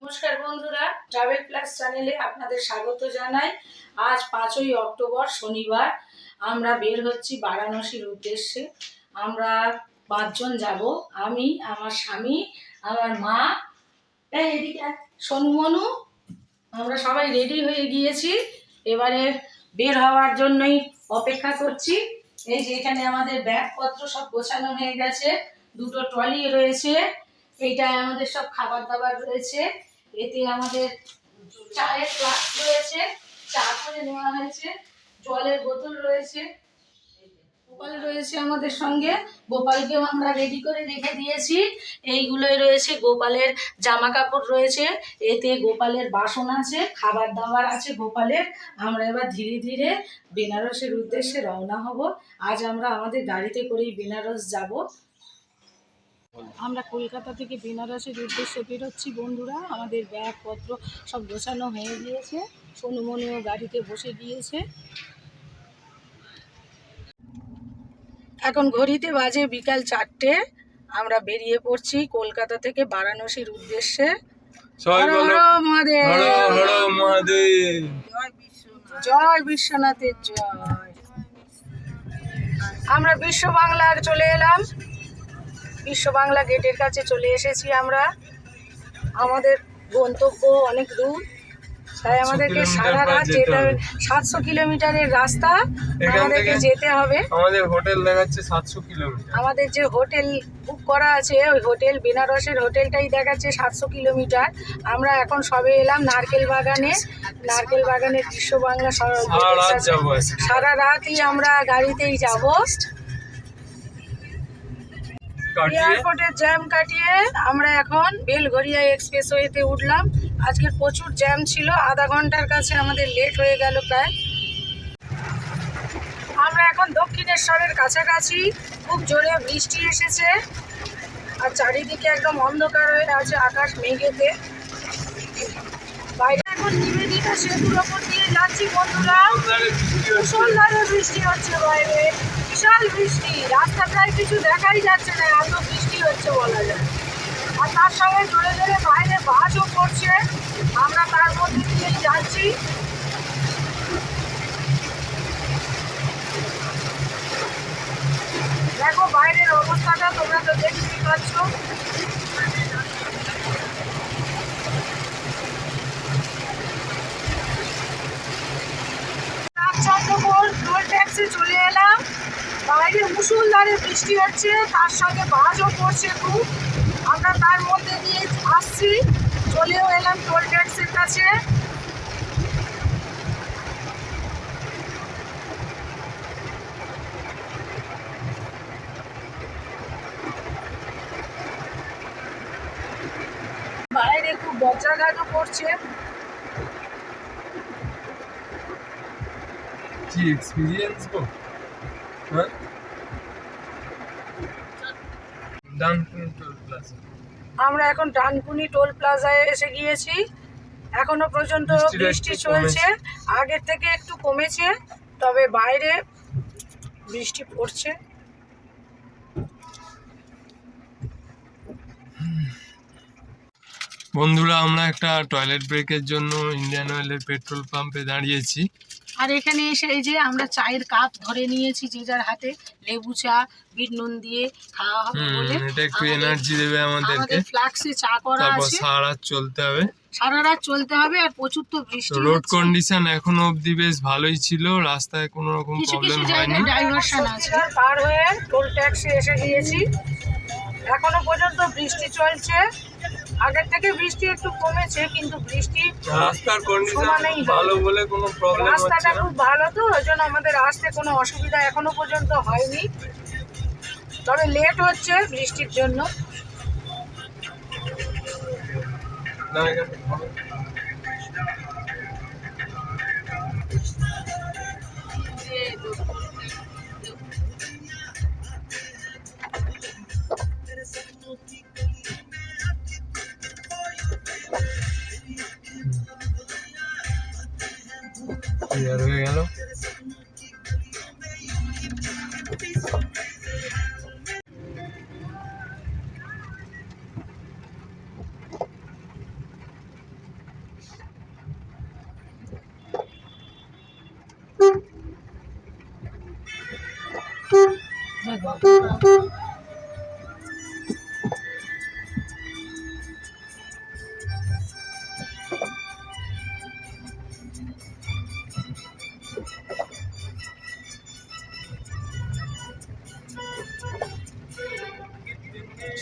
নমস্কার বন্ধুরা, travel plus চ্যানেলে আপনাদের স্বাগত জানাই। আজ 5ই অক্টোবর শনিবার। আমরা বের হচ্ছি বারাণসীর উদ্দেশ্যে। আমরা 5 জন যাব, আমি, আমার স্বামী, আমার মা, এদিকে সোনু মনু। আমরা সবাই রেডি হয়ে গিয়েছি, এবারে বের হওয়ার জন্যই অপেক্ষা করছি। এই যে এখানে আমাদের ব্যাগপত্র সব গোছানো হয়ে গেছে, 2টো ট্রলি রয়েছে, এইটায় আমাদের সব খাবার দাবার রয়েছে, এতে আমাদের চায়ের ফ্লাস্ক রয়েছে, চা করে নেওয়া হয়েছে, জলের বোতল রয়েছে, গোপাল রয়েছে আমাদের সঙ্গে, গোপালকেও আমরা রেডি করে রেখে দিয়েছি। এইগুলোই রয়েছে গোপালের জামা কাপড় রয়েছে, এতে গোপালের বাসন আছে, খাবার দাবার আছে গোপালের। আমরা এবার ধীরে ধীরে বেনারসের উদ্দেশ্যে রওনা হব। আজ আমরা আমাদের গাড়িতে করেই বেনারস যাব। আমরা কলকাতা থেকে বেনারসের উদ্দেশ্যে বেরোচ্ছি বন্ধুরা। আমাদের ব্যাগপত্র সব গোছানো হয়ে গিয়েছে, সোনুমনিও গাড়িতে বসে গিয়েছে। এখন ঘড়িতে বাজে বিকাল 4টে। আমরা বেরিয়ে পড়ছি কলকাতা থেকে বারাণসীর উদ্দেশ্যে। জয় বিশ্বনাথের জয়। আমরা বিশ্ব বাংলার চলে এলাম, বিশ্ব বাংলা গেটের কাছে চলে এসেছি আমরা। আমাদের গন্তব্য অনেক দূর, তাই আমাদেরকে সারা রাত যেতে হবে। 700 কিলোমিটারের রাস্তা আমাদেরকে যেতে হবে। আমাদের হোটেল দেখাচ্ছে 700 কিলোমিটার। আমাদের যে হোটেল বুক করা আছে, ওই হোটেল বেনারসের হোটেলটাই দেখাচ্ছে 700 কিলোমিটার। আমরা এখন সবে এলাম নারকেল বাগানে। নারকেল বাগানের বিশ্ব বাংলা সারা রাতই আমরা গাড়িতেই যাব। এয়ারপোর্টের জ্যাম কাটিয়ে আমরা এখন বেলঘরিয়া এক্সপ্রেসওয়েতে উঠলাম। আজকের প্রচুর জ্যাম ছিল, আধা ঘন্টার কাছে আমাদের লেট হয়ে গেল প্রায়। আমরা এখন দক্ষিণেশ্বরের কাছাকাছি। খুব জোরে বৃষ্টি এসেছে আর চারিদিকে একদম অন্ধকার হয়ে আছে, আকাশ মেঘেতে। বাইরে এখন নিবেদিতা সেতুর ওপর দিয়ে যাচ্ছি বন্ধুরা। মুষলধারে বৃষ্টি হচ্ছে বাইরে, বিশাল বৃষ্টি, রাস্তা প্রায় কিছু দেখাই যাচ্ছে না, এত বৃষ্টি হচ্ছে বলা যায়। আর তার সঙ্গে জোরে জোরে বাইরে বাসও পড়ছে, আমরা তার মধ্যে দিয়েই যাচ্ছি। দেখো বাইরের অবস্থাটা, তোমরা তো দেখতেই পাচ্ছ। রামচন্দ্রপুর টোল ট্যাক্সে চলে এলাম। বাইরে মুষলধারে বৃষ্টি হচ্ছে, তার সঙ্গে বাসও পড়ছে খুব। আমরা তার মধ্যে দিয়ে আসছি, চলেও এলাম টোল ট্যাক্সের কাছে। বাইরে খুব বজ্রাঘাতও পড়ছে। কি এক্সপেরিয়েন্স গো। হ্যাঁ, ডানকুনি টোল প্লাজা। আমরা এখন ডানকুনি টোল প্লাজায় এসে গিয়েছি। এখনো পর্যন্ত বৃষ্টি চলছে, আগের থেকে একটু কমেছে, তবে বাইরে বৃষ্টি পড়ছে। বন্ধুরা, আমরা একটা টয়লেট ব্রেকের জন্য ইন্ডিয়ান অয়েলের পেট্রোল পাম্পে দাঁড়িয়েছি। আর এখানে এসে এই যে আমরা চায়ের কাপ ধরে নিয়েছি, যে যার হাতে লেবু চা বিট নুন দিয়ে খাওয়া হবে বলে। এটা একটু এনার্জি দেবে আমাদেরকে। ফ্লাক্সে চা করা তারপর আছে, সারা রাত চলতে হবে। সারা রাত চলতে হবে। আর প্রচুর তো বৃষ্টি, রোড কন্ডিশন এখনো অবধি বেশ ভালোই ছিল, রাস্তায় কোনো রকম প্রবলেম হয়নি। ডাইভারশন আছে। পার হয়ে টোল ট্যাক্সে এসে গিয়েছি। এখনো পর্যন্ত বৃষ্টি চলছে, আগের থেকে বৃষ্টি একটু কমেছে, কিন্তু বৃষ্টি রাস্তার কন্ডিশন ভালো বলে কোনো প্রবলেম হচ্ছে না। রাস্তাটা খুব ভালো, তো ওই জন্য আমাদের আসতে কোনো অসুবিধা এখনো পর্যন্ত হয়নি, তবে লেট হচ্ছে বৃষ্টির জন্য। হয়ে গেল।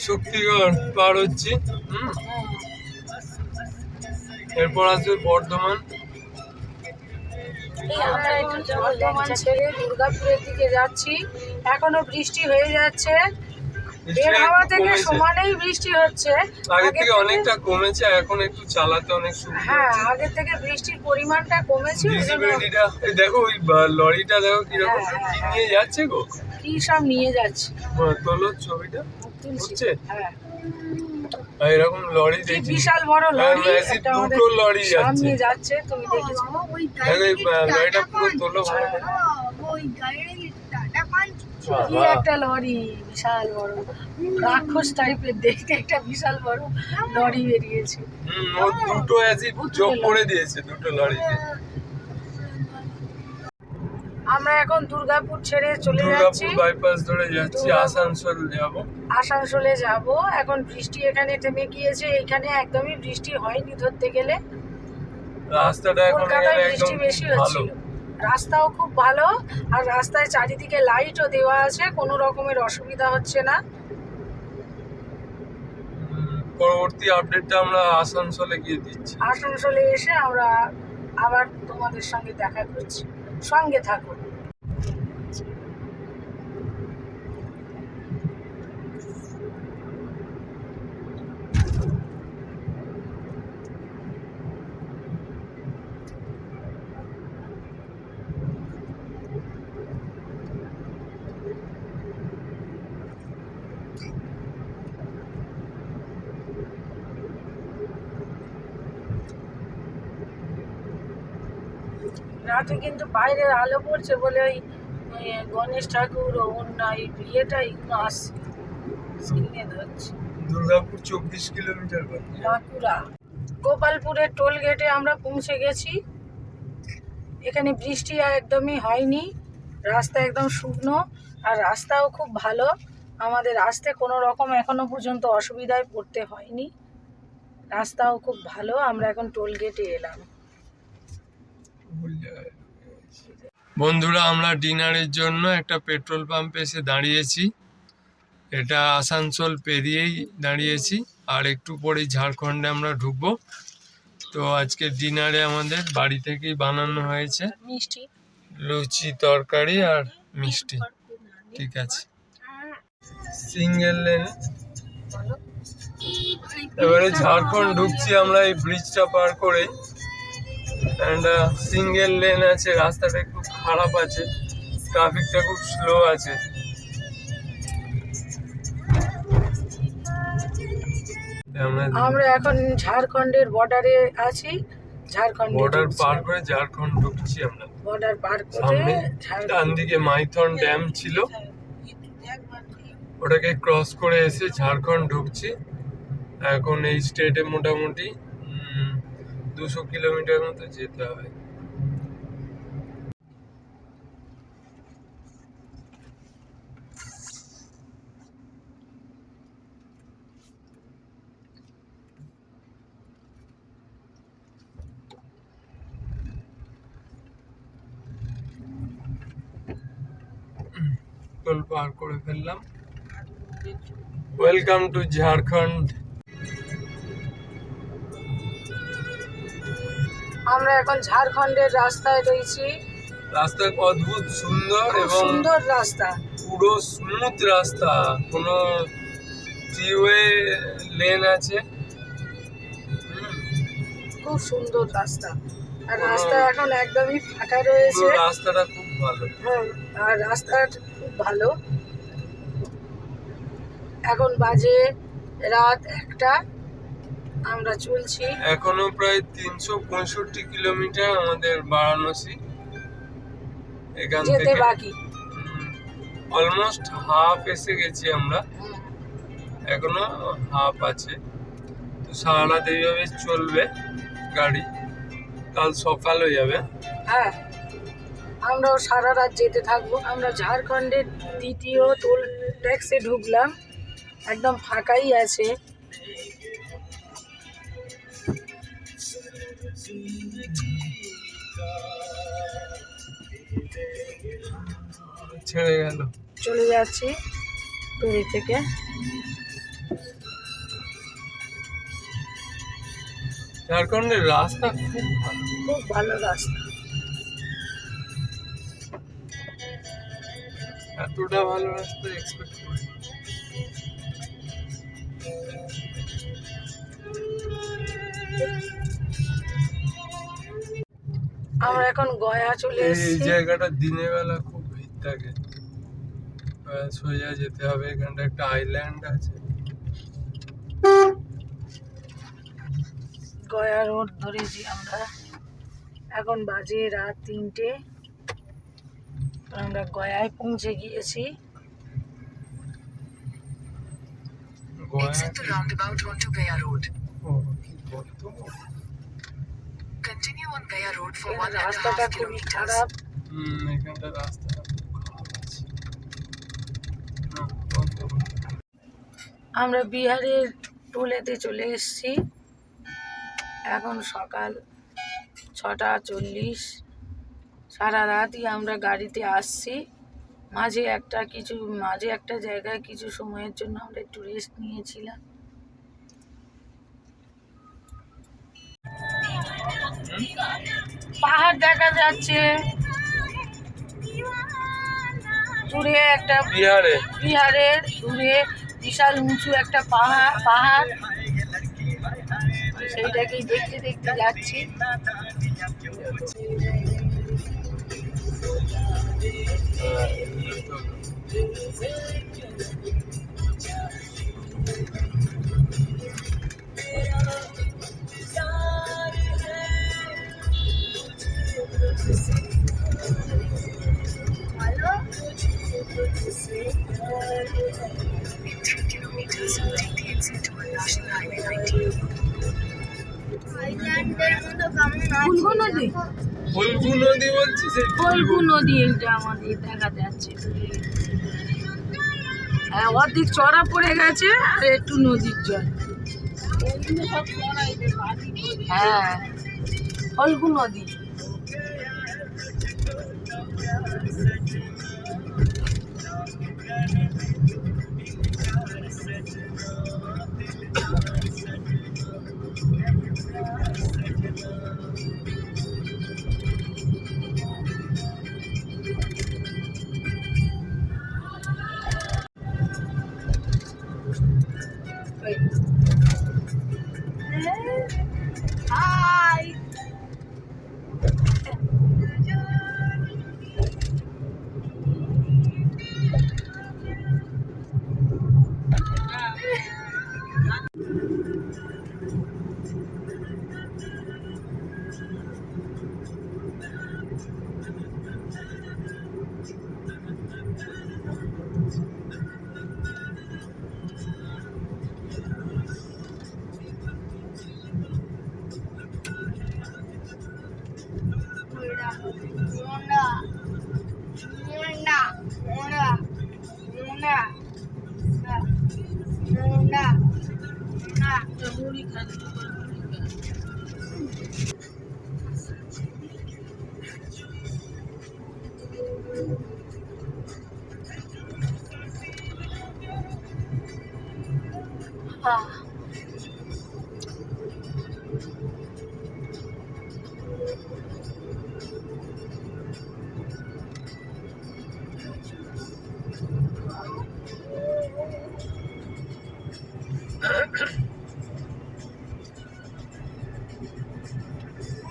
শক্তিগড় পার হচ্ছি। এরপর আসবে বর্ধমান। আমরা একটু বর্ধমান ছেড়ে দুর্গাপুরের দিকে যাচ্ছি। এখনো বৃষ্টি হয়ে যাচ্ছে, বের হওয়া থেকে সমানেই বৃষ্টি হচ্ছে। আগে থেকে অনেকটা কমেছে, এখন একটু চালাতে অনেক সুবিধা। হ্যাঁ, আগের থেকে বৃষ্টির পরিমাণটা কমেছে। ভিজিবিলিটিটা দেখো, ওই লরিটা দেখো কিরকম কি নিয়ে যাচ্ছে গো, কি সব নিয়ে যাচ্ছে। তোলো ছবিটা হচ্ছে। হ্যাঁ, এরকম লরি কি দেখছি, বিশাল বড় লরি, এটা আমাদের দুটো লরি সামনে যাচ্ছে। যাচ্ছে, তুমি দেখেছো? দেখো এই লরিটা পুরো তোলো ভালো করে। কি একটা লরি, বিশাল বড় রাক্ষস টাইপের দেখতে একটা বিশাল বড় লরি বেরিয়েছে। ও দুটো অ্যাসিড যোগ করে দিয়েছে দুটো লরিতে। আমরা এখন দুর্গাপুর ছেড়ে চলে যাচ্ছি, দুর্গাপুর বাইপাস ধরে যাচ্ছি, আসানসোল যাব। আসানসোলে যাব। এখন বৃষ্টি এখানে থেমে গিয়েছে, এখানে একদমই বৃষ্টি হয়নি ধরতে গেলে। রাস্তাটা এখন কলকাতায় একদম বৃষ্টি বেশি ভালো। হচ্ছিল, রাস্তাও খুব ভালো, আর রাস্তায় চারিদিকে লাইটও দেওয়া আছে, কোনো রকমের অসুবিধা হচ্ছে না। পরবর্তী আপডেটটা আমরা আসানসোলে গিয়ে দিচ্ছি। আসানসোলে এসে আমরা আবার তোমাদের সঙ্গে দেখা করছি, সঙ্গে থাকো। রাতে কিন্তু বাইরের আলো পড়ছে বলে ওই গণেশ ঠাকুর এই বিয়েটা এগুলো আসছে, স্ক্রিনে ধরছে। দুর্গাপুর 24 কিলোমিটার বাকি। বাঁকুড়া গোপালপুরের টোল গেটে আমরা পৌঁছে গেছি। এখানে বৃষ্টি একদমই হয়নি, রাস্তা একদম শুকনো, আর রাস্তাও খুব ভালো। আমাদের আসতে কোনো রকম এখনো পর্যন্ত অসুবিধায় পড়তে হয়নি, রাস্তাও খুব ভালো। আমরা এখন টোল গেটে এলাম। বন্ধুরা, আমরা ডিনারের জন্য একটা পেট্রোল পাম্পে এসে দাঁড়িয়েছি। এটা আসানসোল পেরিয়েই দাঁড়িয়েছি, আর একটু পরেই ঝাড়খণ্ডে আমরা ঢুকবো। তো আজকে ডিনারে আমাদের বাড়ি থেকেই বানানো হয়েছে মিষ্টি, লুচি, তরকারি আর মিষ্টি। ঠিক আছে, সিঙ্গেল লেন। এবারে ঝাড়খণ্ড ঢুকছি আমরা এই ব্রিজটা পার করে। অ্যান্ড সিঙ্গেল লেন আছে, রাস্তাটা একটু খারাপ আছে, ট্রাফিকটা খুব স্লো আছে। আমরা এখন ঝাড়খণ্ডের বর্ডারে আছি, ঝাড়খণ্ড বর্ডার পার করে ঝাড়খণ্ড ঢুকছি আমরা। বর্ডার পার করে সামনে ডান দিকে মাইথন ড্যাম ছিল, ওটাকে ক্রস করে এসে ঝাড়খণ্ড ঢুকছি। এখন এই স্টেটে মোটামুটি 200 কিলোমিটার মতো যেতে হবে। টোল পার করে ফেললাম। Welcome to Jharkhand. আমরা এখন ঝাড়খণ্ডের রাস্তায় রয়েছি। রাস্তা অদ্ভুত সুন্দর খুব এবং সুন্দর রাস্তা, পুরো স্মুথ রাস্তা, কোনো থ্রিওয়ে লেন আছে। খুব সুন্দর রাস্তা, আর রাস্তা এখন একদমই ফাঁকা রয়েছে। পুরো রাস্তাটা খুব ভালো। হ্যাঁ, আর রাস্তাটা খুব ভালো। এখন বাজে রাত 1টা, আমরা চলছি। এখনো প্রায় 365 কিলোমিটার আমাদের বারাণসী। এখান যেতে থেকে বাকি, অলমোস্ট হাফ এসে গেছি আমরা, এখনো হাফ আছে। তো সারা রাত এইভাবে চলবে গাড়ি, কাল সকাল হয়ে যাবে। হ্যাঁ, আমরাও সারা রাত যেতে থাকবো। আমরা ঝাড়খণ্ডের দ্বিতীয় টোল কমপ্লেক্সে ঢুকলাম, একদম ফাঁকাই আছে। ছেড়ে গেল, চলে যাচ্ছি টুরি থেকে। ঝাড়খণ্ডের রাস্তা খুব ভালো, খুব ভালো রাস্তা। এতটা ভালো রাস্তা এক্সপেক্ট করি। আমরা এখন গয়া চলে এই এসেছি। জায়গাটা দিনের বেলা খুব ভিড় থাকে, সোজা যেতে হবে। এখানটা একটা আইল্যান্ড আছে, গয়া রোড ধরেছি আমরা। এখন বাজে রাত 3টে। আমরা গয়ায় পৌঁছে গিয়েছি। Goa. Exit the roundabout onto Gaya Road. ও, কি কত Continue on Gaya Road for এখানে 1.5 রাস্তাটা খুবই kilometers. খারাপ। এখানটা রাস্তাটা খুব খারাপ আছে। না, বন্ধ করো। আমরা বিহারের টোলেতে চলে এসেছি। এখন সকাল 6:40। সারা রাতই আমরা গাড়িতে আসছি। মাঝে একটা জায়গায় কিছু সময়ের জন্য আমরা একটু রেস্ট নিয়েছিলাম। পাহাড় দেখা যাচ্ছে দূরে, একটা বিহারের দূরে বিশাল উঁচু একটা পাহাড় সেইটাকেই দেখতে দেখতে যাচ্ছি। In 3 kilometers, take the exit to National Highway 19. ফুলগু নদী, ফল্গু নদী বলছিস? ফুলগু নদী এইটা আমাদের দেখা যাচ্ছে। হ্যাঁ, অর্ধেক চড়া পড়ে গেছে আর একটু নদীর জল। হ্যাঁ, ফল্গু নদী। হাই,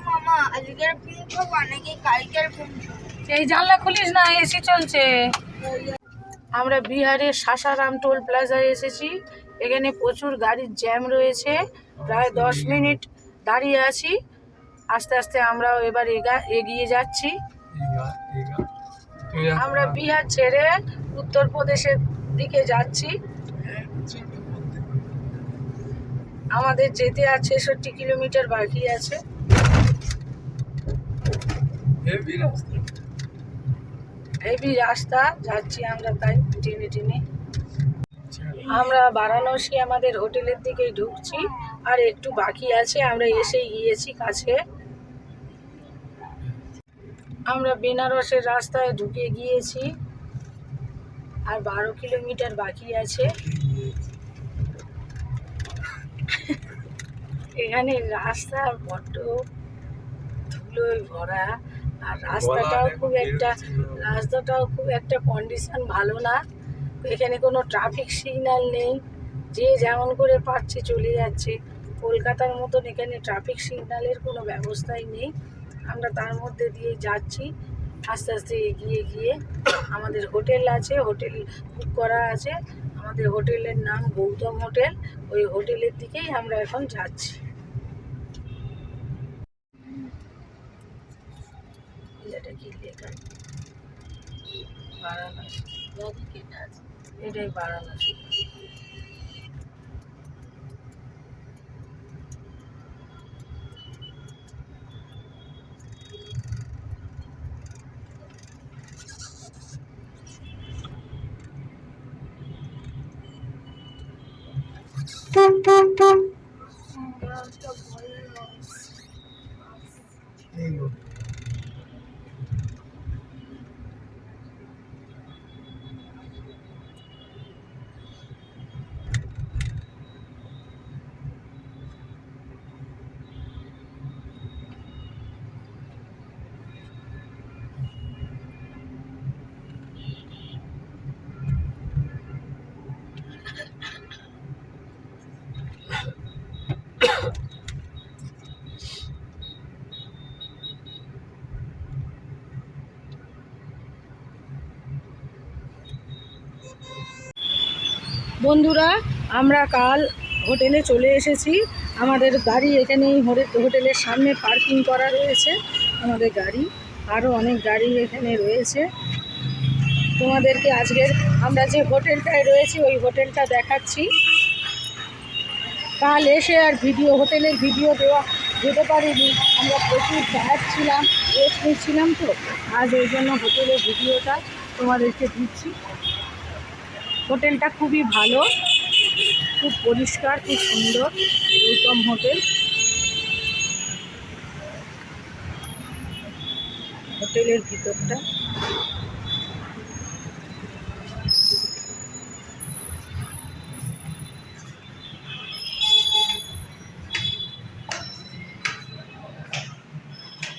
মামা আজকের ফিল্ম খাবো নাকি কালকের ফিল্ম? এই জানলা খুলিস না, এসি চলছে। আমরা বিহারের সাসারাম টোল প্লাজায় এসেছি। এখানে প্রচুর গাড়ির জ্যাম রয়েছে, প্রায় 10 মিনিট দাঁড়িয়ে আছি। আস্তে আস্তে আমরা এবার এগিয়ে যাচ্ছি। আমরা বিহার ছেড়ে উত্তরপ্রদেশের দিকে যাচ্ছি। আমাদের যেতে আর 66 কিলোমিটার বাকি আছে। হেভি রাস্তা যাচ্ছি আমরা, তাই টেনে টেনে। আমরা বারাণসী আমাদের হোটেলের দিকেই ঢুকছি, আর একটু বাকি আছে, আমরা এসেই গিয়েছি কাছে। আমরা বেনারসের রাস্তায় ঢুকে গিয়েছি, আর 12 কিলোমিটার বাকি আছে। এখানে রাস্তা বড্ড ধুলোয় ভরা, আর রাস্তাটাও খুব একটা কন্ডিশন ভালো না। এখানে কোনো ট্রাফিক সিগন্যাল নেই, যে যেমন করে পারছে চলে যাচ্ছে। কলকাতার মতন এখানে ট্রাফিক সিগন্যালের কোনো ব্যবস্থাই নেই। আমরা তার মধ্যে দিয়ে যাচ্ছি আস্তে আস্তে এগিয়ে গিয়ে। আমাদের হোটেল আছে, হোটেল বুক করা আছে। আমাদের হোটেলের নাম গৌতম হোটেল। ওই হোটেলের দিকেই আমরা এখন যাচ্ছি। এটা কি লেখা? বারাণসী। এটাই বারাণসী। বন্ধুরা, আমরা কাল হোটেলে চলে এসেছি। আমাদের গাড়ি এখানেই হোটেলের সামনে পার্কিং করা রয়েছে। আমাদের গাড়ি, আরও অনেক গাড়ি এখানে রয়েছে। তোমাদেরকে আজকের আমরা যে হোটেলটায় রয়েছি ওই হোটেলটা দেখাচ্ছি। কাল এসে আর হোটেলের ভিডিও যেতে পারিনি, আমরা প্রচুর টায়ার্ড ছিলাম, রেস্ট নিচ্ছিলাম, তো আজ ওই জন্য হোটেলের ভিডিওটা তোমাদেরকে দিচ্ছি। হোটেলটা খুবই ভালো, খুব পরিষ্কার, খুব সুন্দর গৌতম হোটেল। হোটেলের ভিতরটা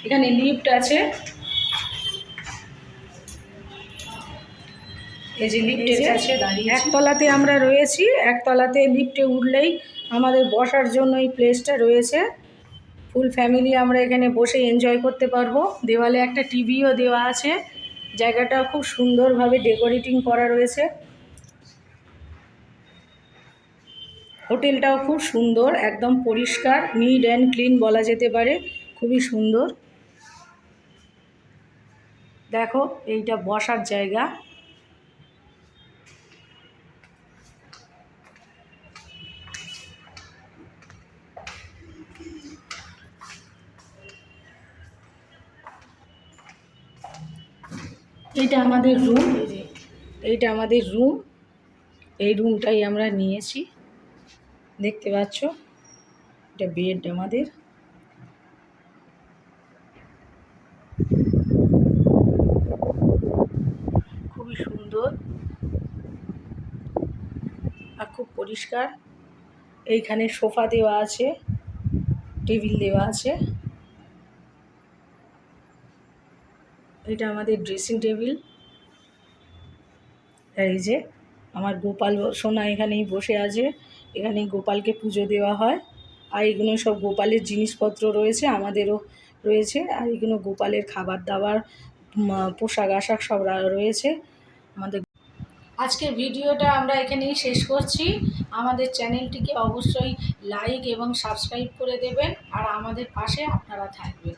এখানে লিফট আছে, এই যে লিফটের কাছে দাঁড়িয়ে একতলাতে আমরা রয়েছি। একতলাতে লিফটে উঠলেই আমাদের বসার জন্য এই প্লেসটা রয়েছে। ফুল ফ্যামিলি আমরা এখানে বসে এনজয় করতে পারবো। দেওয়ালে একটা টিভিও দেওয়া আছে। জায়গাটা খুব সুন্দরভাবে ডেকোরেটিং করা রয়েছে। হোটেলটাও খুব সুন্দর, একদম পরিষ্কার, নিট অ্যান্ড ক্লিন বলা যেতে পারে, খুবই সুন্দর। দেখো, এইটা বসার জায়গা। এইটা আমাদের রুম, এইটা আমাদের রুম। এই রুমটাই আমরা নিয়েছি, দেখতে পাচ্ছ। এটা বেড আমাদের। খুবই সুন্দর আর খুব পরিষ্কার। এইখানে সোফা দেওয়া আছে, টেবিল দেওয়া আছে। এটা আমাদের ড্রেসিং টেবিল। এই যে আমার গোপাল সোনা এখানেই বসে আছে, এখানেই গোপালকে পুজো দেওয়া হয়। আর এগুলো সব গোপালের জিনিসপত্র রয়েছে, আমাদেরও রয়েছে। আর এগুলো গোপালের খাবার দাবার, পোশাক আশাক সব রয়েছে আমাদের। আজকের ভিডিওটা আমরা এখানেই শেষ করছি। আমাদের চ্যানেলটিকে অবশ্যই লাইক এবং সাবস্ক্রাইব করে দেবেন, আর আমাদের পাশে আপনারা থাকবেন।